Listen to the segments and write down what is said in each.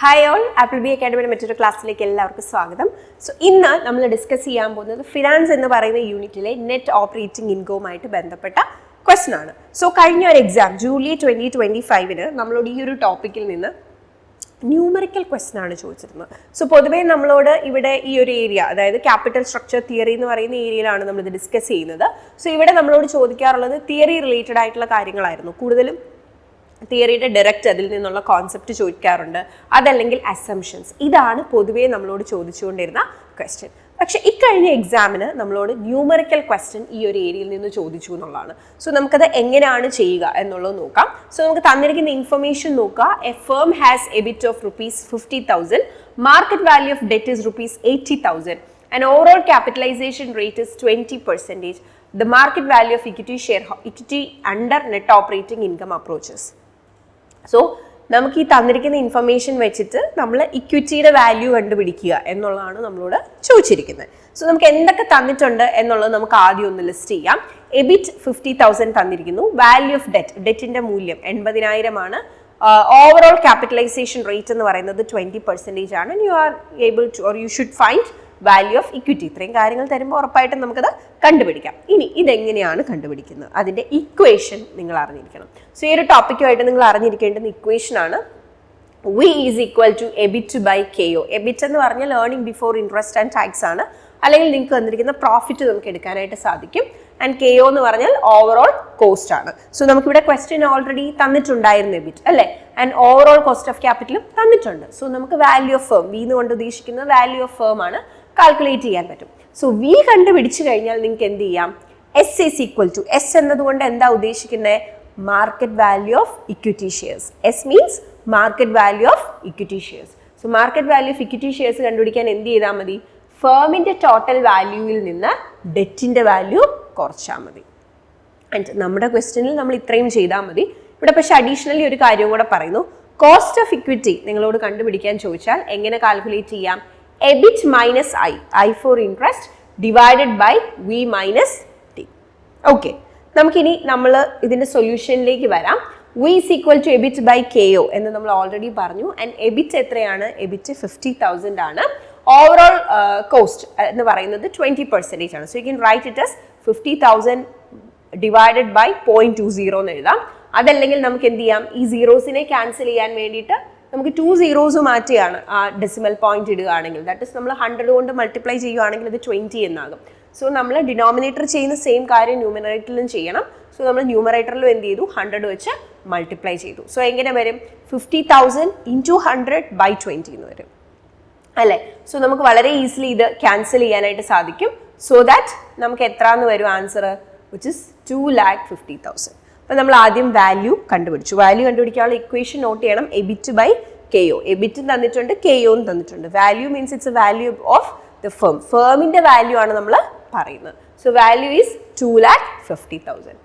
Hi all, Apple B Academy മറ്റൊരു ക്ലാസ്സിലേക്ക് എല്ലാവർക്കും സ്വാഗതം. സോ ഇന്ന് നമ്മൾ ഡിസ്കസ് ചെയ്യാൻ പോകുന്നത് ഫിനാൻസ് എന്ന് പറയുന്ന യൂണിറ്റിലെ നെറ്റ് ഓപ്പറേറ്റിംഗ് ഇൻകവുമായിട്ട് ബന്ധപ്പെട്ട ക്വസ്റ്റൻ ആണ്. സോ കഴിഞ്ഞ ഒരു എക്സാം ജൂലൈ 2025 നമ്മളോട് ഈ ഒരു ടോപ്പിക്കിൽ നിന്ന് ന്യൂമറിക്കൽ ക്വസ്റ്റൻ ആണ് ചോദിച്ചിരുന്നത്. സോ പൊതുവേ നമ്മളോട് ഇവിടെ ഈ ഒരു ഏരിയ, അതായത് ക്യാപിറ്റൽ സ്ട്രക്ചർ തിയറി എന്ന് പറയുന്ന ഏരിയയിലാണ് നമ്മളിത് ഡിസ്കസ് ചെയ്യുന്നത്. സോ ഇവിടെ നമ്മളോട് ചോദിക്കാറുള്ളത് തിയറി റിലേറ്റഡ് ആയിട്ടുള്ള കാര്യങ്ങളായിരുന്നു. കൂടുതലും തിയറിയുടെ ഡയറക്റ്റ് അതിൽ നിന്നുള്ള കോൺസെപ്റ്റ് ചോദിക്കാറുണ്ട്, അതല്ലെങ്കിൽ അസംഷൻസ്. ഇതാണ് പൊതുവേ നമ്മളോട് ചോദിച്ചുകൊണ്ടിരുന്ന ക്വസ്റ്റ്യൻ. പക്ഷേ ഇക്കഴിഞ്ഞ എക്സാമിന് നമ്മളോട് ന്യൂമറിക്കൽ ക്വസ്റ്റ്യൻ ഈ ഒരു ഏരിയയിൽ നിന്ന് ചോദിച്ചു എന്നുള്ളതാണ്. സോ നമുക്കത് എങ്ങനെയാണ് ചെയ്യുക എന്നുള്ളത് നോക്കാം. സോ നമുക്ക് തന്നിരിക്കുന്ന ഇൻഫർമേഷൻ നോക്കുക. A firm has EBIT of ₹50,000, market value of debt is ₹80,000 and overall capitalization rate is 20%. The market value of equity under net operating income approaches. So നമുക്ക് ഈ തന്നിരിക്കുന്ന ഇൻഫർമേഷൻ വെച്ചിട്ട് നമ്മൾ ഇക്വിറ്റിയുടെ വാല്യൂ കണ്ടുപിടിക്കുക എന്നുള്ളതാണ് നമ്മളോട് ചോദിച്ചിരിക്കുന്നത്. സോ നമുക്ക് എന്തൊക്കെ തന്നിട്ടുണ്ട് എന്നുള്ളത് നമുക്ക് ആദ്യം ഒന്ന് ലിസ്റ്റ് ചെയ്യാം. എബിറ്റ് 50,000 തന്നിരിക്കുന്നു. വാല്യൂ ഓഫ് ഡെറ്റിന്റെ മൂല്യം 80,000 ആണ്. ഓവറോൾ ക്യാപിറ്റലൈസേഷൻ റേറ്റ് എന്ന് പറയുന്നത് 20% ആണ്. You are able two or you should find value of equity. ഇത്രയും കാര്യങ്ങൾ തരുമ്പോൾ ഉറപ്പായിട്ടും നമുക്കത് കണ്ടുപിടിക്കാം. ഇനി ഇതെങ്ങനെയാണ് കണ്ടുപിടിക്കുന്നത്, അതിൻ്റെ ഇക്വേഷൻ നിങ്ങൾ അറിഞ്ഞിരിക്കണം. സോ ഈ ഒരു ടോപ്പിക്കുമായിട്ട് നിങ്ങൾ അറിഞ്ഞിരിക്കേണ്ടുന്ന ഇക്വേഷൻ ആണ് V is equal to EBIT by K O. EBIT എന്ന് പറഞ്ഞാൽ earning before interest and tax ആണ്, അല്ലെങ്കിൽ നിങ്ങൾക്ക് തന്നിരിക്കുന്ന പ്രോഫിറ്റ് നമുക്ക് എടുക്കാനായിട്ട് സാധിക്കും. ആൻഡ് കെഒ എന്ന് പറഞ്ഞാൽ ഓവറോൾ കോസ്റ്റ് ആണ്. സോ നമുക്കിവിടെ ക്വസ്റ്റ്യൻ ഓൾറെഡി തന്നിട്ടുണ്ടായിരുന്നു എബിറ്റ് അല്ലേ, ആൻഡ് ഓവറോൾ കോസ്റ്റ് ഓഫ് ക്യാപിറ്റലും തന്നിട്ടുണ്ട്. സോ നമുക്ക് വാല്യൂ ഓഫ് ഫേം, വി എന്ന് കൊണ്ട് ഉദ്ദേശിക്കുന്നത് വാല്യൂ ഓഫ് ഫേം ആണ്, കാൽക്കുലേറ്റ് ചെയ്യാൻ പറ്റും. സോ വി കണ്ടുപിടിച്ചു കഴിഞ്ഞാൽ നിങ്ങൾക്ക് എന്ത് ചെയ്യാം, S is equal to, S എന്നതുകൊണ്ട് എന്താ ഉദ്ദേശിക്കുന്നത്, market value of equity shares. S means market value of equity shares. So market value of equity shares കണ്ടുപിടിക്കാൻ എന്ത് ചെയ്താൽ മതി, ഫേമിന്റെ ടോട്ടൽ വാല്യൂവിൽ നിന്ന് ഡെറ്റിന്റെ വാല്യൂ കുറച്ചാൽ മതി. ആൻഡ് നമ്മുടെ ക്വസ്റ്റ്യനിൽ നമ്മൾ ഇത്രയും ചെയ്താൽ മതി. ഇവിടെ പക്ഷെ അഡീഷണലി ഒരു കാര്യം കൂടെ പറയുന്നു. കോസ്റ്റ് ഓഫ് ഇക്വിറ്റി നിങ്ങളോട് കണ്ടുപിടിക്കാൻ ചോദിച്ചാൽ എങ്ങനെ കാൽക്കുലേറ്റ് ചെയ്യാം, EBIT minus I for interest divided by V minus T. Okay, നമുക്കിനി നമ്മൾ ഇതിന്റെ സൊല്യൂഷനിലേക്ക് വരാം. V is equal to EBIT by K O എന്ന് നമ്മൾ ഓൾറെഡി പറഞ്ഞു. ആൻഡ് എബിറ്റ് എത്രയാണ്, എബിറ്റ് 50,000 ആണ്. ഓവറോൾ കോസ്റ്റ് എന്ന് പറയുന്നത് 20% ആണ്. So you can write it as 50,000 divided by 0.20 എന്ന് എഴുതാം. അതല്ലെങ്കിൽ നമുക്ക് എന്ത് ചെയ്യാം, ഈ സീറോസിനെ ക്യാൻസൽ ചെയ്യാൻ വേണ്ടിയിട്ട് നമുക്ക് 2 zeros മാറ്റിയാണ് ആ ഡെസിമൽ പോയിന്റ് ഇടുകയാണെങ്കിൽ, ദാറ്റ് ഇസ് നമ്മൾ 100 കൊണ്ട് മൾട്ടിപ്ലൈ ചെയ്യുകയാണെങ്കിൽ അത് 20 എന്നാകും. സോ നമ്മൾ ഡിനോമിനേറ്റർ ചെയ്യുന്ന സെയിം കാര്യം ന്യൂമറേറ്ററിലും ചെയ്യണം. സോ നമ്മൾ ന്യൂമറേറ്ററിലും എന്ത് ചെയ്തു, 100 വെച്ച് മൾട്ടിപ്ലൈ ചെയ്തു. സോ എങ്ങനെ വരും, 50,000 into 100 by 20 എന്ന് വരും അല്ലേ. സോ നമുക്ക് വളരെ ഈസിലി ഇത് ക്യാൻസൽ ചെയ്യാനായിട്ട് സാധിക്കും. സോ ദാറ്റ് നമുക്ക് എത്ര എന്ന് വരും ആൻസർ, വിച്ച് ഇസ് 2,50,000. അപ്പം നമ്മൾ ആദ്യം വാല്യൂ കണ്ടുപിടിച്ചു. വാല്യൂ കണ്ടുപിടിക്കാനുള്ള ഇക്വേഷൻ നോട്ട് ചെയ്യണം, എബിറ്റ് ബൈ കെഒ. എബിറ്റും തന്നിട്ടുണ്ട്, കെഒയും തന്നിട്ടുണ്ട്. Value means it's a value of the firm. ഫേമിന്റെ വാല്യൂ ആണ് നമ്മൾ പറയുന്നത്. So value is 2,50,000.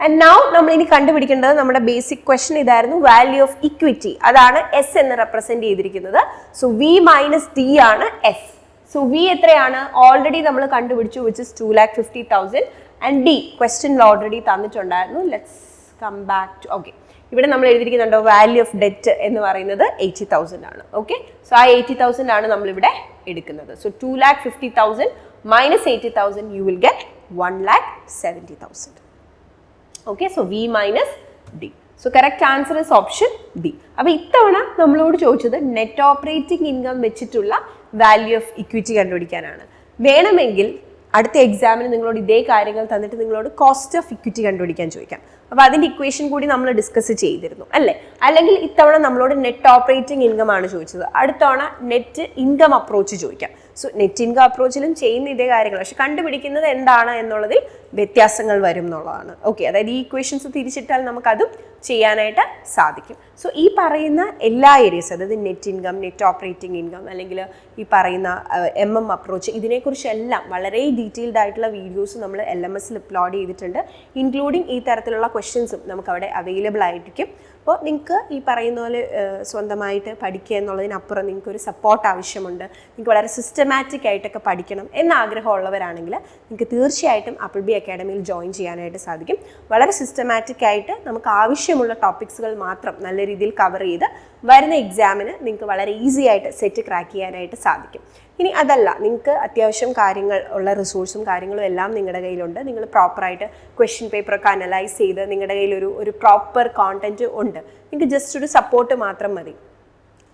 And now നമ്മൾ ഇനി കണ്ടുപിടിക്കേണ്ടത് നമ്മുടെ ബേസിക് ക്വസ്റ്റൻ ഇതായിരുന്നു, വാല്യൂ ഓഫ് ഇക്വിറ്റി. അതാണ് എസ് എന്ന് റെപ്രസെന്റ് ചെയ്തിരിക്കുന്നത്. സോ വി മൈനസ് ഡി ആണ് എസ്. സോ വി എത്രയാണ്, ഓൾറെഡി നമ്മൾ കണ്ടുപിടിച്ചു, വിച്ച് ഇസ് 2,50,000. ആൻഡ് ഡി ക്വസ്റ്റനിൽ ഓൾറെഡി തന്നിട്ടുണ്ടായിരുന്നു. Let's come back to, okay, ഇവിടെ നമ്മൾ എഴുതിയിരിക്കുന്നുണ്ടോ, വാല്യൂ ഓഫ് ഡെറ്റ് എന്ന് പറയുന്നത് 80,000 ആണ്. ഓക്കെ, സോ ആ 80,000 ആണ് നമ്മളിവിടെ എടുക്കുന്നത്. So 2,50,000 minus 80,000 you will get 1,70,000. Okay, so V minus D. So correct answer is option B. അപ്പോൾ ഇത്തവണ നമ്മളോട് ചോദിച്ചത് നെറ്റ് ഓപ്പറേറ്റിംഗ് ഇൻകം വെച്ചിട്ടുള്ള വാല്യൂ ഓഫ് ഇക്വിറ്റി കണ്ടുപിടിക്കാനാണ്. വേണമെങ്കിൽ അടുത്ത എക്സാമിന് നിങ്ങളോട് ഇതേ കാര്യങ്ങൾ തന്നിട്ട് നിങ്ങളോട് കോസ്റ്റ് ഓഫ് ഇക്വിറ്റി കണ്ടുപിടിക്കാൻ ചോദിക്കാം. അപ്പോൾ അതിൻ്റെ ഇക്വേഷൻ കൂടി നമ്മൾ ഡിസ്കസ് ചെയ്തിരുന്നു അല്ലേ. അല്ലെങ്കിൽ ഇത്തവണ നമ്മളോട് നെറ്റ് ഓപ്പറേറ്റിംഗ് ഇൻകം ആണ് ചോദിച്ചത്, അടുത്തവണ നെറ്റ് ഇൻകം അപ്രോച്ച് ചോദിക്കാം. സോ നെറ്റ് ഇൻകം അപ്രോച്ചിലും ചെയ്യുന്ന ഇതേ കാര്യങ്ങൾ, പക്ഷെ കണ്ടുപിടിക്കുന്നത് എന്താണ് എന്നുള്ളതിൽ വ്യത്യാസങ്ങൾ വരും എന്നുള്ളതാണ്. ഓക്കെ, അതായത് ഈ ഇക്വേഷൻസ് തിരിച്ചിട്ടാൽ നമുക്കതും ചെയ്യാനായിട്ട് സാധിക്കും. സോ ഈ പറയുന്ന എല്ലാ ഏരിയസ്, അതായത് net income, net operating income, അല്ലെങ്കിൽ ഈ പറയുന്ന MM അപ്രോച്ച്, ഇതിനെക്കുറിച്ചെല്ലാം വളരെ ഡീറ്റെയിൽഡ് ആയിട്ടുള്ള വീഡിയോസ് നമ്മൾ LMSൽ അപ്ലോഡ് ചെയ്തിട്ടുണ്ട്. ഇൻക്ലൂഡിങ് ഈ തരത്തിലുള്ള ക്വസ്റ്റ്യൻസും നമുക്ക് അവിടെ അവൈലബിൾ ആയിരിക്കും. അപ്പോൾ നിങ്ങൾക്ക് ഈ പറയുന്ന പോലെ സ്വന്തമായിട്ട് പഠിക്കുക എന്നുള്ളതിനപ്പുറം നിങ്ങൾക്കൊരു സപ്പോർട്ട് ആവശ്യമുണ്ട്, നിങ്ങൾക്ക് വളരെ സിസ്റ്റമാറ്റിക് ആയിട്ടൊക്കെ പഠിക്കണം എന്ന ആഗ്രഹമുള്ളവരാണെങ്കിൽ നിങ്ങൾക്ക് തീർച്ചയായിട്ടും ആപ്പിൾ ബി അക്കാഡമിയിൽ ജോയിൻ ചെയ്യാനായിട്ട് സാധിക്കും. വളരെ സിസ്റ്റമാറ്റിക് ആയിട്ട് നമുക്ക് ആവശ്യമുള്ള ടോപ്പിക്സുകൾ മാത്രം നല്ല രീതിയിൽ കവർ ചെയ്ത് വരുന്ന എക്സാമിന് നിങ്ങൾക്ക് വളരെ ഈസി ആയിട്ട് സെറ്റ് ക്രാക്ക് ചെയ്യാനായിട്ട് സാധിക്കും. ഇനി അതല്ല, നിങ്ങൾക്ക് അത്യാവശ്യം കാര്യങ്ങൾ ഉള്ള റിസോഴ്സും കാര്യങ്ങളും എല്ലാം നിങ്ങളുടെ കയ്യിലുണ്ട്, നിങ്ങൾ പ്രോപ്പറായിട്ട് ക്വസ്റ്റ്യൻ പേപ്പറൊക്കെ അനലൈസ് ചെയ്ത് നിങ്ങളുടെ കയ്യിൽ ഒരു പ്രോപ്പർ കോണ്ടന്റ് ഉണ്ട്, നിങ്ങൾക്ക് ജസ്റ്റ് ഒരു സപ്പോർട്ട് മാത്രം മതി.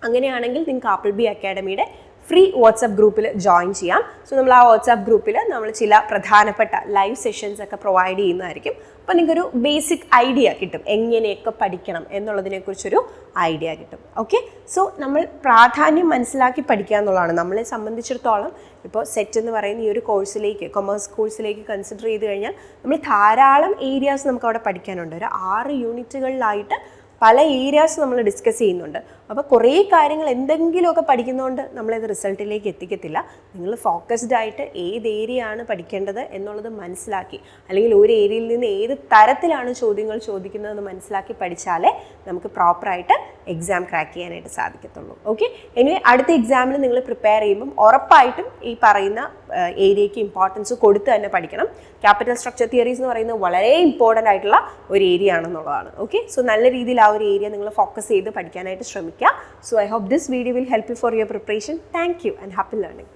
അങ്ങനെയാണെങ്കിൽ നിങ്ങൾക്ക് ആപ്പിൾ ബി അക്കാഡമിയുടെ ഫ്രീ വാട്സാപ്പ് ഗ്രൂപ്പിൽ ജോയിൻ ചെയ്യാം. സോ നമ്മൾ ആ വാട്സാപ്പ് ഗ്രൂപ്പിൽ നമ്മൾ ചില പ്രധാനപ്പെട്ട ലൈവ് സെഷൻസ് ഒക്കെ പ്രൊവൈഡ് ചെയ്യുന്നതായിരിക്കും. അപ്പോൾ നിങ്ങൾക്കൊരു ബേസിക് ഐഡിയ കിട്ടും എങ്ങനെയൊക്കെ പഠിക്കണം എന്നുള്ളതിനെക്കുറിച്ചൊരു ഐഡിയ കിട്ടും. ഓക്കെ, സോ നമ്മൾ പ്രാധാന്യം മനസ്സിലാക്കി പഠിക്കുക എന്നുള്ളതാണ്. നമ്മളെ സംബന്ധിച്ചിടത്തോളം ഇപ്പോൾ സെറ്റ് എന്ന് പറയുന്ന ഈ ഒരു കോഴ്സിലേക്ക്, കൊമേഴ്സ് കോഴ്സിലേക്ക് കൺസിഡർ ചെയ്ത് കഴിഞ്ഞാൽ നമ്മൾ ധാരാളം ഏരിയാസ് നമുക്ക് അവിടെ പഠിക്കാനുണ്ട്. ഒരു 6 യൂണിറ്റുകളിലായിട്ട് പല ഏരിയാസ് നമ്മൾ ഡിസ്കസ് ചെയ്യുന്നുണ്ട്. അപ്പോൾ കുറേ കാര്യങ്ങൾ എന്തെങ്കിലുമൊക്കെ പഠിക്കുന്നതുകൊണ്ട് നമ്മളത് റിസൾട്ടിലേക്ക് എത്തിക്കത്തില്ല. നിങ്ങൾ ഫോക്കസ്ഡ് ആയിട്ട് ഏത് ഏരിയ ആണ് പഠിക്കേണ്ടത് എന്നുള്ളത് മനസ്സിലാക്കി, അല്ലെങ്കിൽ ഒരു ഏരിയയിൽ നിന്ന് ഏത് തരത്തിലാണ് ചോദ്യങ്ങൾ ചോദിക്കുന്നതെന്ന് മനസ്സിലാക്കി പഠിച്ചാലേ നമുക്ക് പ്രോപ്പറായിട്ട് എക്സാം ക്രാക്ക് ചെയ്യാനായിട്ട് സാധിക്കത്തുള്ളൂ. ഓക്കെ, ഇനി അടുത്ത എക്സാമിന് നിങ്ങൾ പ്രിപ്പയർ ചെയ്യുമ്പം ഉറപ്പായിട്ടും ഈ പറയുന്ന ഏരിയയ്ക്ക് ഇമ്പോർട്ടൻസ് കൊടുത്ത് തന്നെ പഠിക്കണം. ക്യാപിറ്റൽ സ്ട്രക്ചർ തിയറീസ് എന്ന് പറയുന്നത് വളരെ ഇമ്പോർട്ടൻ്റ് ആയിട്ടുള്ള ഒരു ഏരിയ ആണെന്നുള്ളതാണ്. ഓക്കെ, സോ നല്ല രീതിയിൽ ആ ഒരു ഏരിയ നിങ്ങൾ ഫോക്കസ് ചെയ്ത് പഠിക്കാനായിട്ട് ശ്രമിക്കുക. So I hope this video will help you for your preparation. Thank you and happy learning.